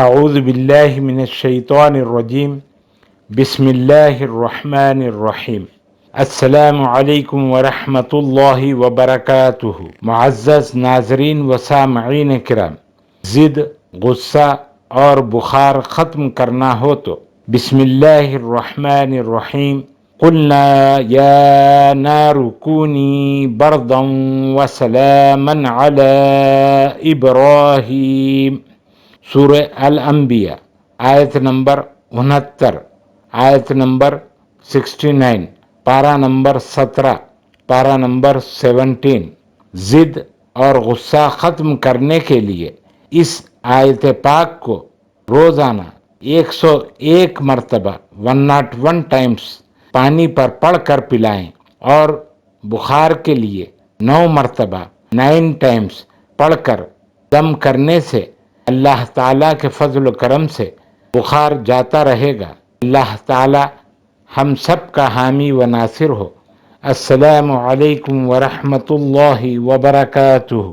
اعوذ باللہ من الشیطان الرجیم، بسم اللہ الرحمن الرحیم۔ السلام علیکم ورحمۃ اللہ وبرکاتہ۔ معزز ناظرین و سامعین کرام، ضد، غصہ اور بخار ختم کرنا ہو تو بسم اللہ الرحمن الرحیم قلنا یا نار کونی بردا وسلاما علی ابراہیم۔ سورہ الانبیاء آیت نمبر 69، آیت نمبر 69، پارہ نمبر 17، پارہ نمبر 17۔ ضد اور غصہ ختم کرنے کے لیے اس آیت پاک کو روزانہ 101 مرتبہ 101 ٹائمز پانی پر پڑھ کر پلائیں، اور بخار کے لیے 9 مرتبہ 9 ٹائمز پڑھ کر دم کرنے سے اللہ تعالیٰ کے فضل و کرم سے بخار جاتا رہے گا۔ اللہ تعالیٰ ہم سب کا حامی و ناصر ہو۔ السلام علیکم ورحمۃ اللہ وبرکاتہ۔